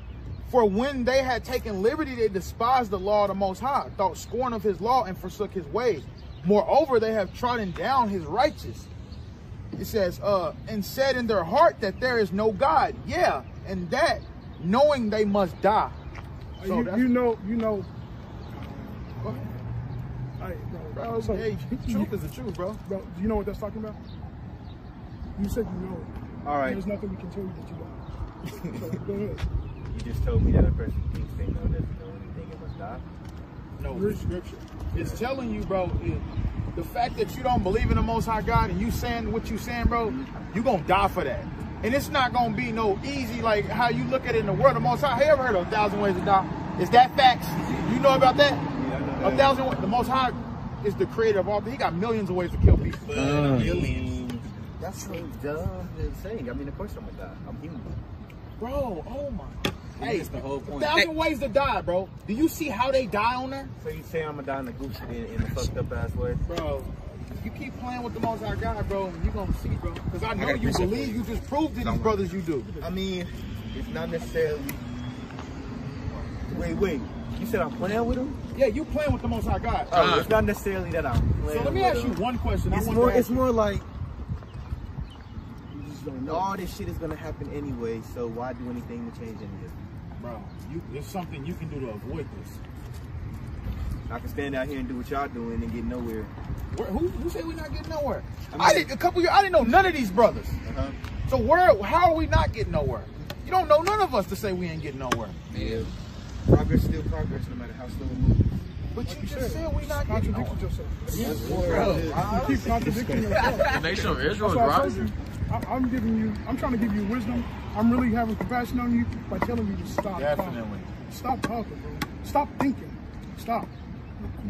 For when they had taken liberty, they despised the law of the Most High, thought scorn of his law, and forsook his ways. Moreover, they have trodden down his righteous. It says, and said in their heart that there is no God. Yeah, and that knowing they must die. So you know. Bro, hey, truth is the truth, bro. Bro, do you know what that's talking about? You said you know it. all right. There's nothing we can tell you that you don't. So, go ahead. You just told me that a person thinks they know that know anything and must die. No, the scripture. It's telling you, bro, the fact that you don't believe in the Most High God and you saying what you saying, bro, you gonna die for that. And it's not gonna be no easy like how you look at it in the world. The Most High, have you ever heard of 1,000 ways to die? Is that facts? You know about that? Yeah, I know that. 1,000 ways. The Most High is the creator of all things. He got millions of ways to kill people. Millions. That's so dumb to say. I mean, of course I'm gonna die. I'm human. Bro, oh my. Hey, that's the whole point. 1,000 ways to die, bro. Do you see how they die on there? So you say I'm gonna die in a goose in a fucked up ass way? Bro, you keep playing with the Most High God, bro, you gonna see, bro. Because I know you believe, you just proved to these brothers you do. I mean, it's not necessarily. Wait. You said I'm playing with him? Yeah, you playing with the Most High God. Oh, it's not necessarily that I'm playing. So let me ask you one question. It's more like all this shit is gonna happen anyway. So why do anything to change any of it? Bro, there's something you can do to avoid this. I can stand out here and do what y'all doing and get nowhere. Who said we're not getting nowhere? I didn't know none of these brothers. So how are we not getting nowhere? You don't know none of us to say we ain't getting nowhere. Yeah. Progress still progress, no matter how slow it moves. But you just said we not getting nowhere. You keep contradicting yourself. The nation of Israel is That's why I told rising. you, I'm trying to give you wisdom. I'm really having compassion on you by telling you to stop Definitely. talking. Stop talking, bro. Stop thinking. Stop.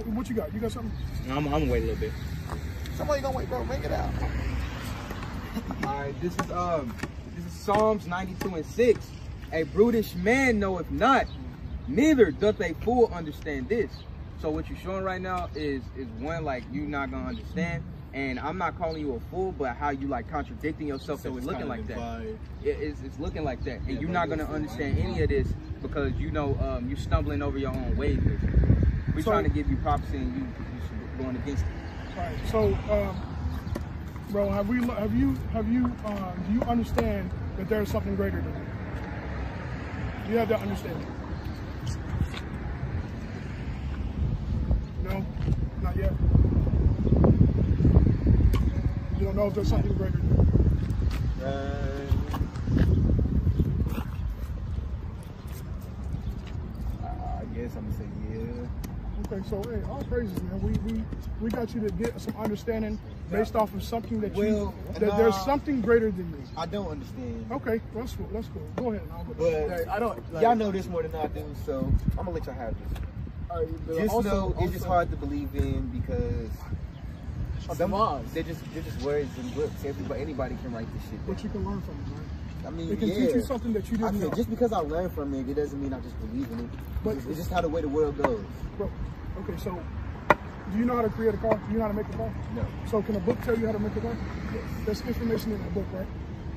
What you got? You got something? I'm gonna wait a little bit. Somebody gonna wait, bro. Bring it out. All right, this is Psalms 92:6. A brutish man knoweth not, neither doth a fool understand this. So what you're showing right now is one, like, you're not gonna understand. And I'm not calling you a fool, but how you like contradicting yourself, so it's looking like that. It's looking like that, and you're not gonna understand any of this because you know you're stumbling over your own ways. We're trying to give you prophecy, and you going against it. Right. So, bro, do you understand that there is something greater than you? You have that understanding? No, not yet. You don't know if there's something greater than you. I guess I'm gonna say yeah. Okay, so hey, all praises, man. We got you to get some understanding based off of something that there's something greater than you. I don't understand. Okay, that's cool. That's cool. Go ahead. But I don't. y'all know this more than I do, so I'm gonna let y'all have this. Just know it's just hard to believe in because they're just words and books. Anybody can write this shit down. But you can learn from it, man. I mean, It can teach you something that you didn't know. Just because I learned from it, it doesn't mean I just believe in it. But It's just how the way the world goes. Bro, okay, so do you know how to create a car? Do you know how to make a car? No. So can a book tell you how to make a car? Yes. There's information in the book, right?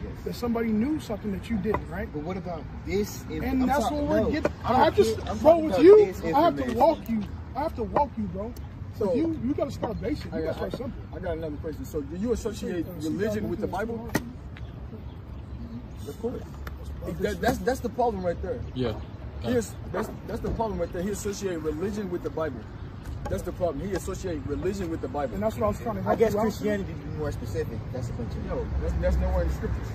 Yes. That somebody knew something that you didn't, right? But what about this? And that's what we're getting. I'm I not just, I'm bro, talking with about you, this I have to information. walk you. I have to walk you, bro. So So- you got to start basic. You got to start simple. I got another question. So do you associate religion with the Bible? Of course. That's the problem right there. Yeah. That's the problem right there. He associated religion with the Bible. That's the problem. He associated religion with the Bible. And that's what I was trying to help I guess you out. Christianity to be more specific. That's a bunch of No, that's nowhere in the scriptures.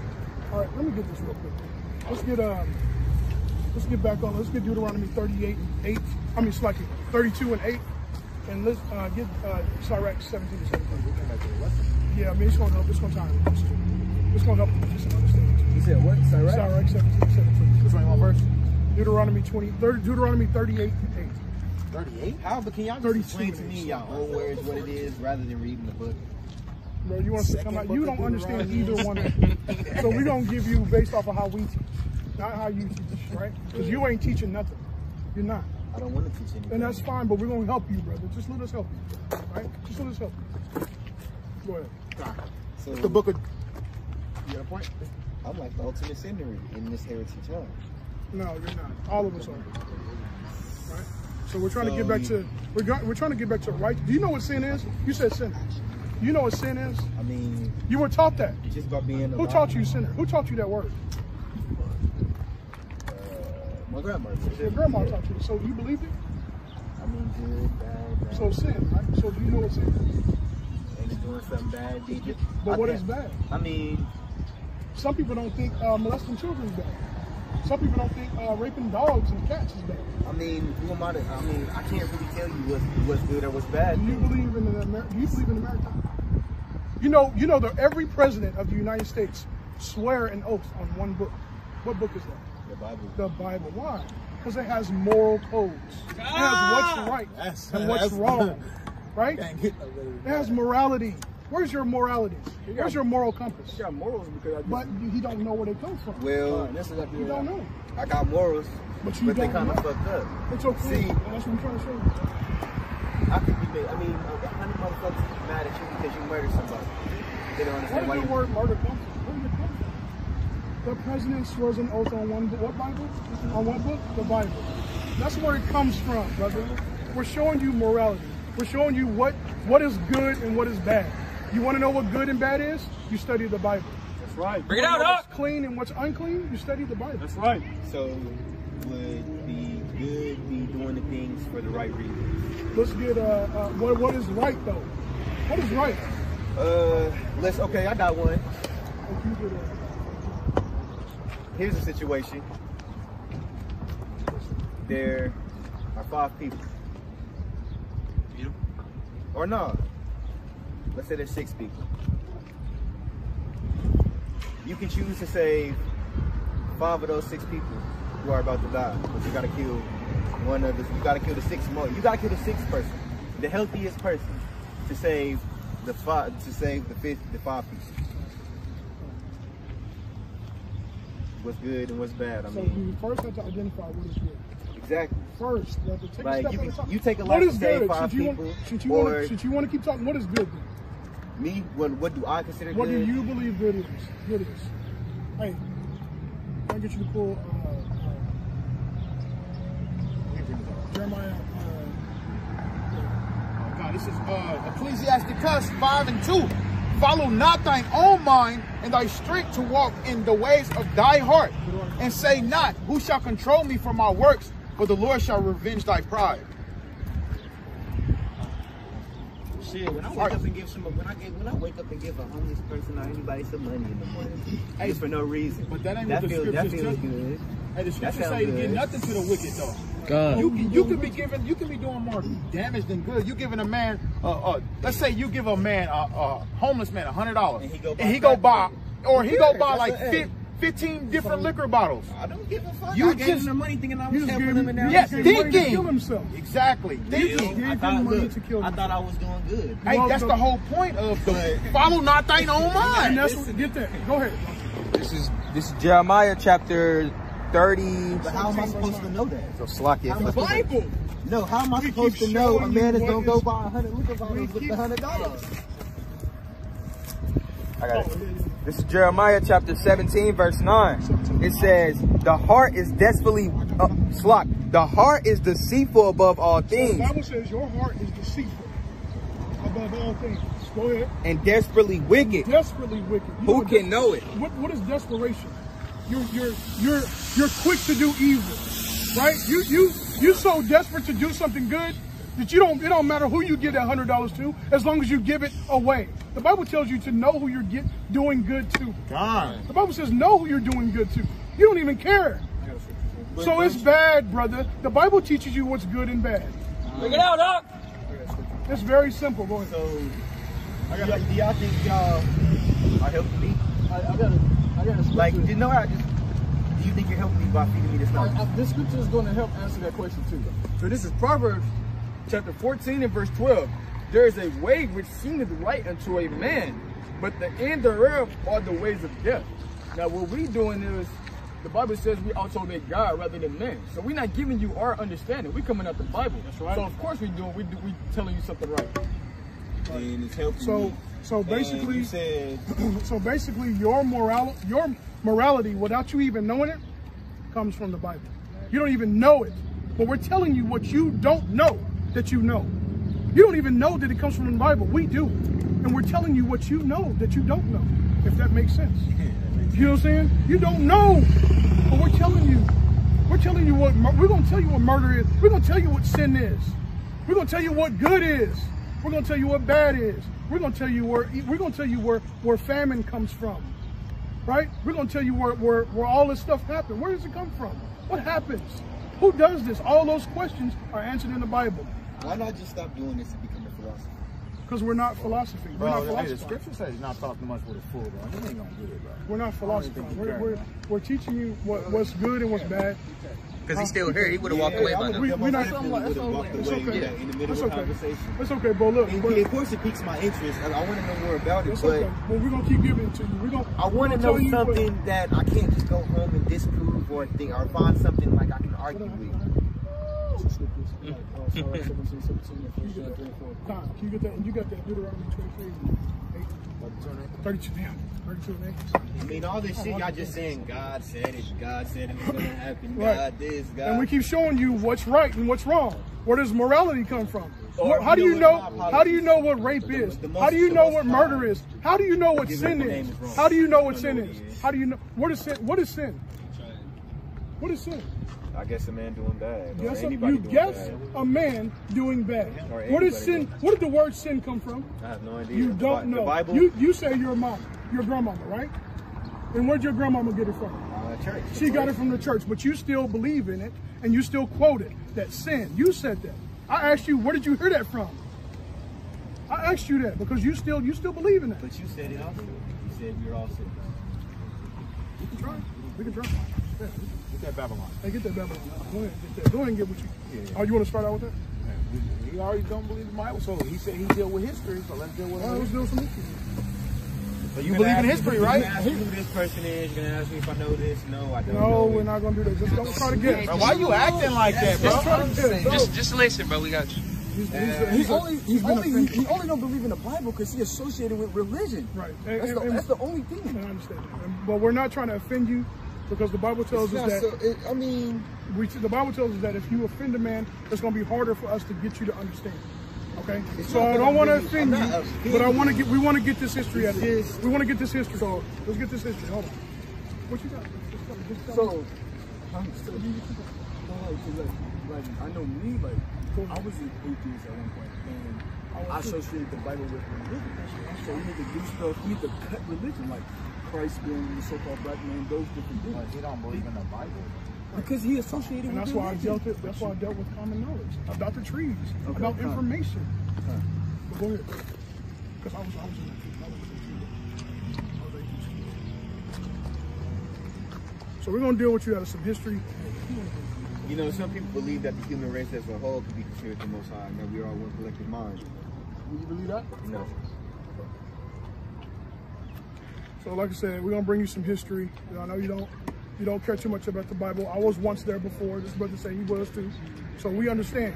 All right, let me get this real quick. Let's get back on. Let's get Deuteronomy 38 and 8. I mean, like 32 and 8. And let's get Sirach 17 and 17. Yeah, I mean, it's going to help. It's going to time. It's going to help you just understand. You said what? Sirach? Sirach 17 and 17. Which one verse? Deuteronomy 38 and 38? How? But can y'all just 32 explain to me y'all own words what it is rather than reading the book? 8. Bro, you want to come out? You don't understand either one of them. them. So we're going to give you based off of how we teach, not how you teach, right? Because you ain't teaching nothing. You're not. I don't want to teach anything. And that's fine, but we're going to help you, brother. Just let us help you, right? Just let us help you. Go ahead. So, It's the book of... You got a point? I'm like the ultimate sinner in this heritage, huh? No, you're not. All of us are. Right? So we're trying to get back to... We're trying to get back to right... Do you know what sin is? You said sin. You know what sin is? I mean... You were taught that. Just by being alive. Who taught you sinner? Who taught you that word? My grandma. Your grandma taught you. So you believed it? I mean, good, bad. So sin, right? So do you know what sin is? And it's doing something bad, did you? But what is bad? I mean... Some people don't think molesting children is bad. Some people don't think raping dogs and cats is bad. I mean, who am I to... I mean, I can't really tell you what's good or what's bad. Do you believe in America? You know that every president of the United States swear an oath on one book. What book is that? The Bible. The Bible. Why? Because it has moral codes. It has what's right and what's wrong. Right? It has morality. Where's your morality? Where's your moral compass? You got morals because But he don't know where they come from. Well, You don't know. I got morals, But but you they don't kind of know. fucked up. It's okay. See, That's what I'm trying to show you. I could be mad. I mean, 100 motherfuckers be mad at you because you murdered somebody. They don't Where understand why did you... the word murder come from? Where did it come from? The president swears an oath on one book. What Bible? On what book? The Bible. That's where it comes from, brother. We're showing you morality. We're showing you what is good and what is bad. You want to know what good and bad is? You study the Bible. That's right. Bring it out, Doc. What's clean and what's unclean? You study the Bible. That's right. So, would be good be doing the things for the right reasons? Let's get what is right though? What is right? Okay, I got one. If you did Here's a situation. There are 5 people. Or no. Let's say there's 6 people. You can choose to save 5 of those 6 people who are about to die, but you gotta kill one of the. You gotta kill the 6 more. You gotta kill the 6th person, the healthiest person, to save the 5. To save the 5 people. What's good and what's bad? I so mean, you first have to identify what is good. exactly. First, you have to take Like a step at a time. you take a What life is to save good? 5 people. Since Or you want to keep talking, what is good? Then? me, what do I consider What good? do you believe good is? Good is. Hey, I'll get you to pull Jeremiah. God, this is Ecclesiasticus 5 and 2. Follow not thine own mind and thy strength to walk in the ways of thy heart. And say not, who shall control me from my works? For the Lord shall revenge thy pride. Shit, when I wake up and give when I wake up and give a homeless person or anybody some money in the morning, just for no reason. But that ain't what the scriptures feels tell you. good. Hey, the scriptures sounds say to good. give nothing to the wicked though. God. You could be doing more damage than good. You giving a man, let's say you give a man, a homeless man $100, and he go buy like 15 different liquor bottles. I don't give a fuck. You I gave him the money thinking I was just helping gave him, and now yes, he's money to thinking. kill himself. Exactly. Thinking. Gave him money to kill I himself. thought I was doing good. Hey, that's the whole point of the follow not thine own And mind. that's what, get that. Go ahead. This is This is Jeremiah chapter 30. But how am I supposed to know that? So Slakia. The Bible. No, how am I We supposed keep to know a showing man you is gonna what go buy 100 liquor bottles with the $100? I got it. This is Jeremiah chapter 17, verse 9. It says, the heart is desperately, the heart is deceitful above all things. The Bible says your heart is deceitful above all things. Go ahead. And desperately wicked. Desperately wicked. Who can know it? What is desperation? You're quick to do evil, right? You're so desperate to do something good that it don't matter who you give that $100 to, as long as you give it away. The Bible tells you to know who you're doing good to. God. The Bible says know who you're doing good to. You don't even care. So it's bad, brother. The Bible teaches you what's good and bad. Bring it out, Doc. It's very simple. Go ahead. So, do y'all think y'all are helping me? I got a Like, do you think you're helping me by feeding me this knowledge? This scripture is going to help answer that question too. So this is Proverbs chapter 14 and verse 12. There is a way which seemeth right unto a man, but the end thereof are the ways of death. Now what we doing is, the Bible says we ought to obey God rather than man. So we're not giving you our understanding. We're coming out the Bible. That's right. So of course we telling you something right. And it's helping me. So basically, you said, so basically your morality, without you even knowing it, comes from the Bible. You don't even know it, but we're telling you what you don't know that you know. You don't even know that it comes from the Bible. We do, and we're telling you what you know that you don't know. If that makes sense. You know what I'm saying? You don't know, but we're telling you. We're telling you we're going to tell you what murder is. We're going to tell you what sin is. We're going to tell you what good is. We're going to tell you what bad is. We're going to tell you where famine comes from, right? We're going to tell you where all this stuff happened. Where does it come from? What happens? Who does this? All those questions are answered in the Bible. why not just stop doing this and become a philosopher? Because we're not philosophy. We're not Bro, the philosophizing. scripture says you're not talking much with a fool, bro. You ain't gonna do it, bro. We're not philosophizing. We're teaching you what's good and what's bad. Because he's still here. He would have walked away by now. We're not. It's okay. In the middle It's of a okay. conversation. It's okay, bro. Look. Of course, it piques my interest. I want to know more about it, It's but okay. Well, we're gonna keep giving it to you. I want to know something that I can't just go home and disprove or think, or find something like I can argue with. Can you get that? And you got that Deuteronomy 23, 32. Damn, 32 and 8. I mean, all this shit y'all just saying, God said it was gonna happen, Right. God this, God. And we keep showing you what's right and what's wrong. Where does morality come from? Or, How do you know? what my How do you know what rape is? How do you know what murder is? How do you know what sin is? How do you know what sin is? How do you know what is sin? What is sin? What is sin? I guess a man doing bad. Guess Or a, anybody you doing guess bad. a man doing bad. Or What is anybody sin? doing Where did the word sin come from? I have no idea. You don't The know. Bible? You say your mom, your grandmama, right? And where'd your grandmama get it from? Church. She got it from the church, but you still believe in it, and you still quote it. That sin. You said that. I asked you, where did you hear that from? I asked you that because you still believe in it. But you said it also. You said we're all sinners. We can try. We can try. Yeah. Get that Babylon. Hey, get that Babylon. Go ahead, get that. Go ahead and get what you. Yeah. Oh, you want to start out with that? He already don't believe the Bible, so he said he deal with history, so let's deal with All right, let's history. do some history. So you believe in history, right? You're gonna ask me who this person is. You're gonna ask me if I know this. No, I don't No, know we're it. not gonna do that. Just don't try to guess. Bro, why you acting like that, bro? Just listen, bro. We got you. He only don't believe in the Bible because he associated with religion. Right. That's the only thing. I understand that. But we're not trying to offend you because the Bible tells us that. The Bible tells us that if you offend a man, it's going to be harder for us to get you to understand. Okay. So I don't want to offend you, but we want to get this history out of here. We want to get this history. So let's get this history. Hold on. What you got? I know me, I was an atheist at one point, and I associated the Bible with religion. So we need to do stuff, we need to cut religion, like Christ being the so-called black man, those different things. He don't believe in the Bible. Because he associated And with that's why religion. that's why I dealt with common knowledge about the trees, about information. But go ahead. Because I was in that. So we're gonna deal with you out of some history. You know, some people believe that the human race as a whole could be considered the Most High, and that we are all one collective mind. Do you believe that? No. So like I said, we're gonna bring you some history. I know you don't care too much about the Bible. I was once there before. This brother said he was too. So we understand.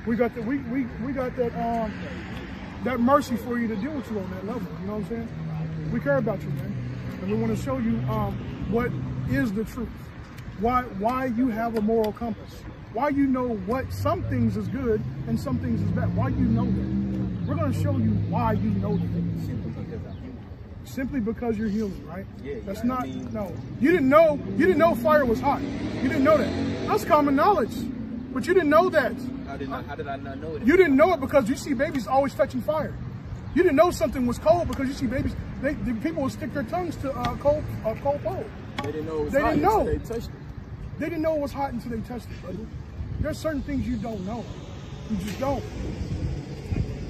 We got that that mercy for you to deal with you on that level. You know what I'm saying? We care about you, man. And we want to show you what is the truth. Why you have a moral compass. Why you know what some things is good and some things is bad. Why you know that. We're going to show you why you know that. Simply because you're human, right? Yeah, that's not, no. You didn't know fire was hot. You didn't know that. That's common knowledge. But you didn't know that. How did I not know it? You didn't know it because you see babies always touching fire. You didn't know something was cold because you see babies, the people will stick their tongues to a cold pole. They didn't know it was hot until they touched it. They didn't know it was hot until they touched it, brother. There's certain things you don't know. You just don't.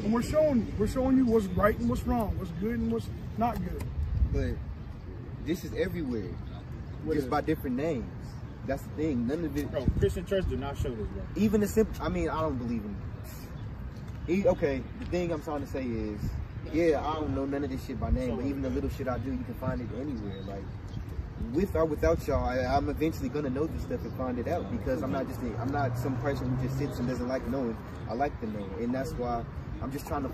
And we're showing you what's right and what's wrong, what's good and what's not good. But this is everywhere, just by different names. That's the thing. None of it. Bro, Christian church do not show this, bro. Even the simple. I mean, I don't believe in it. Okay, the thing I'm trying to say is, yeah, I don't know none of this shit by name, but even the little shit I do, you can find it anywhere. Like, with or without y'all, I'm eventually gonna know this stuff and find it out because I'm not some person who just sits and doesn't like knowing. I like to know, and that's why I'm just trying to